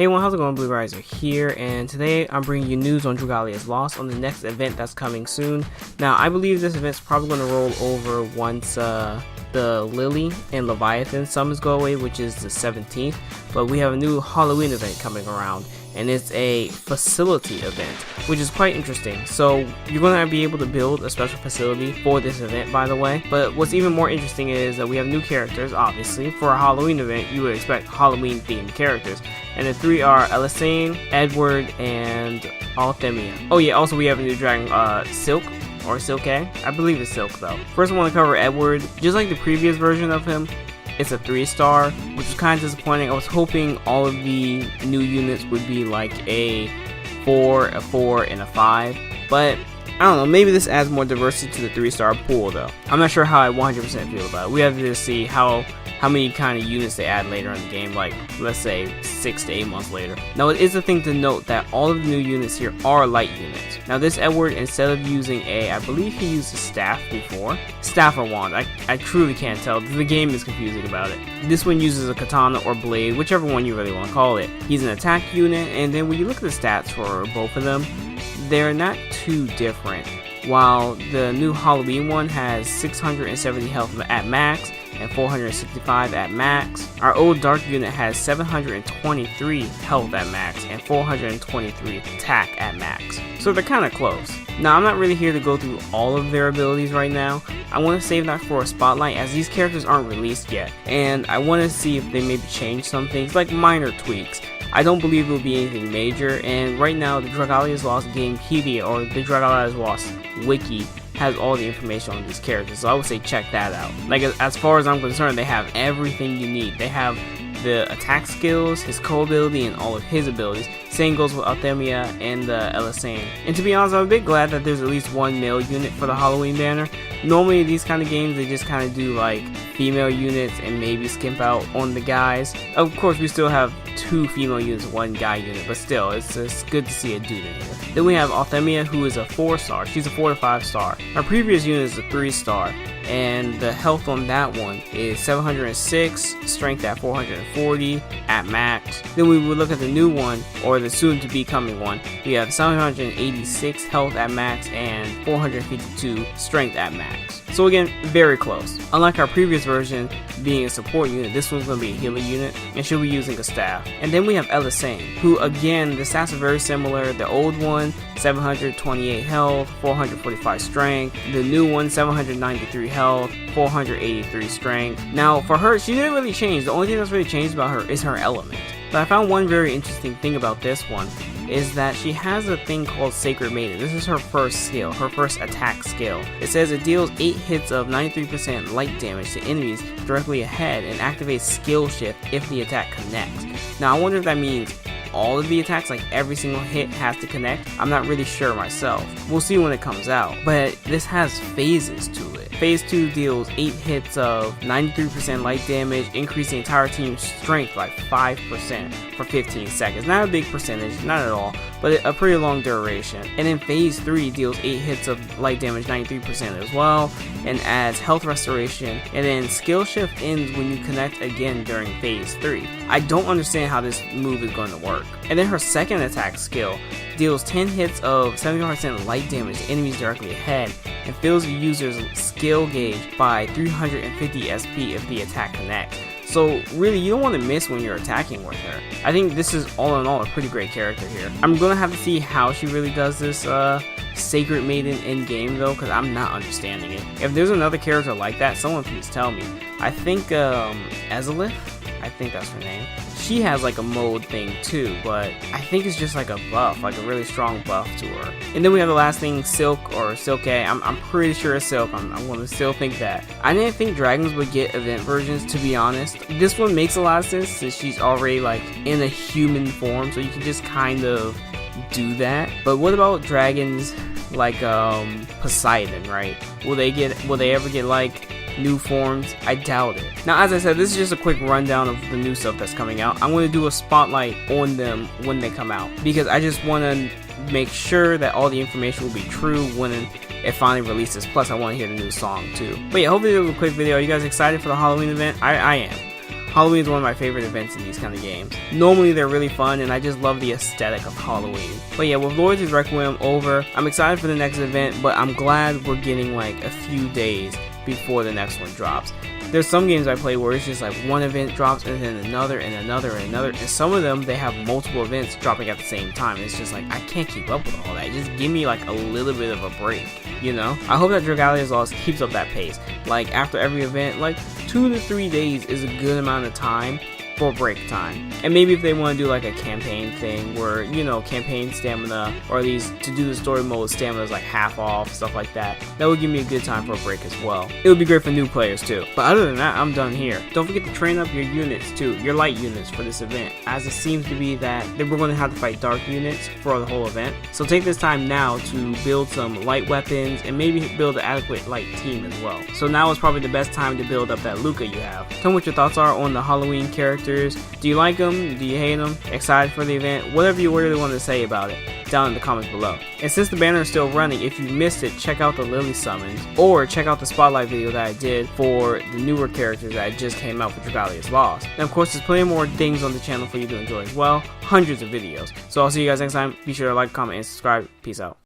Hey everyone, how's it going? Blue Riser here, and today I'm bringing you news on Dragalia's Lost on the next event that's coming soon. Now, I believe this event's probably going to roll over once the Lily and Leviathan summons go away, which is the 17th, but we have a new Halloween event coming around, and it's a facility event, which is quite interesting. So you're going to be able to build a special facility for this event, by the way, but what's even more interesting is that we have new characters. Obviously, for a Halloween event, you would expect Halloween themed characters, and the three are Elisane, Edward, and Althemia. Oh yeah, also we have a new dragon, Silk, or Silke. I believe it's Silk though. First I want to cover Edward. Just like the previous version of him, it's a 3-star, which is kind of disappointing. I was hoping all of the new units would be like a 4, a 4, and a 5, but I don't know, maybe this adds more diversity to the 3-star pool though. I'm not sure how I 100% feel about it. We have to see how many kind of units they add later in the game, like let's say 6 to 8 months later. Now it is a thing to note that all of the new units here are light units. Now this Edward, instead of using I believe he used a staff before. Staff or wand, I truly can't tell. The game is confusing about it. This one uses a katana or blade, whichever one you really want to call it. He's an attack unit, and then when you look at the stats for both of them, they're not too different. While the new Halloween one has 670 health at max and 465 at max, our old dark unit has 723 health at max and 423 attack at max. So they're kind of close. Now I'm not really here to go through all of their abilities right now. I want to save that for a spotlight, as these characters aren't released yet, and I want to see if they maybe change some things, like minor tweaks. I don't believe it will be anything major, and right now the Dragalia's Lost Gamepedia, or the Dragalia's Lost Wiki, has all the information on these characters, so I would say check that out. Like, as far as I'm concerned, they have everything you need. They have the attack skills, his co-ability, and all of his abilities. Same goes with Althemia and Elisane. And to be honest, I'm a bit glad that there's at least one male unit for the Halloween banner. Normally these kind of games, they just kind of do like female units and maybe skimp out on the guys. Of course, we still have 2 female units, 1 guy unit, but still, it's good to see a dude in here. Then we have Althemia, who is a 4-star. She's a 4 to 5-star. Our previous unit is a 3-star, and the health on that one is 706, strength at 440 at max. Then we would look at the new one, or the soon to be coming one. We have 786 health at max and 452 strength at max. So again, very close. Unlike our previous version being a support unit, this one's going to be a healer unit, and she'll be using a staff. And then we have Elisane, who again, the stats are very similar. The old one, 728 health, 445 strength. The new one, 793 health, 483 strength. Now for her, she didn't really change. The only thing that's really changed about her is her element. But I found one very interesting thing about this one is that she has a thing called Sacred Maiden. This is her first skill, her first attack skill. It says it deals 8 hits of 93% light damage to enemies directly ahead and activates skill shift if the attack connects. Now I wonder if that means all of the attacks, like every single hit has to connect. I'm not really sure myself. We'll see when it comes out. But this has phases to it. Phase 2 deals 8 hits of 93% light damage, increasing the entire team's strength by 5% for 15 seconds. Not a big percentage, not at all, but a pretty long duration. And then Phase 3 deals 8 hits of light damage, 93% as well, and adds health restoration. And then skill shift ends when you connect again during Phase 3. I don't understand how this move is going to work. And then her second attack skill deals 10 hits of 75% light damage to enemies directly ahead and fills the user's skill gauge by 350 SP if the attack connects. So really, you don't want to miss when you're attacking with her. I think this is all in all a pretty great character here. I'm gonna have to see how she really does this Sacred Maiden in game though, because I'm not understanding it. If there's another character like that, someone please tell me. I think Ezalith, I think that's her name. She has like a mode thing too, but I think it's just like a buff, like a really strong buff to her. And then we have the last thing, Silk or Silke. I'm pretty sure it's Silk. I'm gonna still think that. I didn't think dragons would get event versions, to be honest. This one makes a lot of sense since she's already like in a human form, so you can just kind of do that. But what about dragons like Poseidon, right? Will they ever get like new forms? I doubt it. Now, as I said, this is just a quick rundown of the new stuff that's coming out. I'm going to do a spotlight on them when they come out, because I just want to make sure that all the information will be true when it finally releases. Plus, I want to hear the new song too. But yeah, hopefully it was a quick video. Are you guys excited for the Halloween event? I am. Halloween is one of my favorite events in these kind of games. Normally they're really fun and I just love the aesthetic of Halloween. But yeah, with Lords' Requiem over, I'm excited for the next event, but I'm glad we're getting like a few days before the next one drops. There's some games I play where it's just like one event drops and then another and another and another, and some of them they have multiple events dropping at the same time. It's just like I can't keep up with all that. Just give me like a little bit of a break, you know? I hope that Dragalia's Lost keeps up that pace. Like after every event, like 2 to 3 days is a good amount of time for break time. And maybe if they want to do like a campaign thing where, you know, campaign stamina, or at least to do the story mode, stamina is like half off, stuff like that, that would give me a good time for a break as well. It would be great for new players too. But other than that, I'm done here. Don't forget to train up your units too, your light units for this event, as it seems to be that we're going to have to fight dark units for the whole event. So take this time now to build some light weapons and maybe build an adequate light team as well. So now is probably the best time to build up that Luca you have. Tell me what your thoughts are on the Halloween characters. Do you like them? Do you hate them? Excited for the event? Whatever you really want to say about it, down in the comments below. And since the banner is still running, if you missed it, check out the Lily summons, or check out the spotlight video that I did for the newer characters that just came out for Dragalia's Lost. And of course, there's plenty more things on the channel for you to enjoy as well. Hundreds of videos. So I'll see you guys next time. Be sure to like, comment, and subscribe. Peace out.